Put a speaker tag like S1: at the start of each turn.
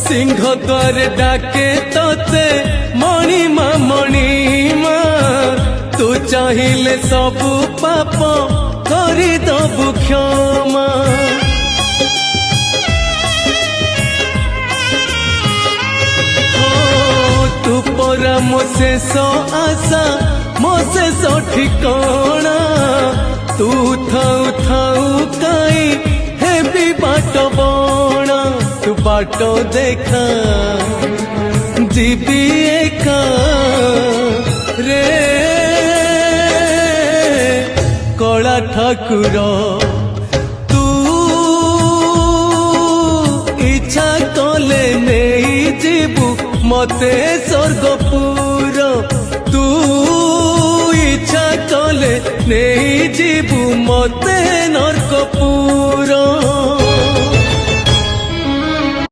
S1: सिंह द्वार डाके तोते मणिमा मणिमा तू चाहिए सबु पाप करी दबु क्षमा तू परा मो शेष आशा मो शेष ठिकाना तू थाऊ थाऊ काई हे भी बाट बणा तू बाट देखा जीवी एका रे कला ठाकुर तू इच्छा कले नहीं जीवु मते स्वर्गपुर तू इच्छा कले नहीं जीवु मते नरकपुर।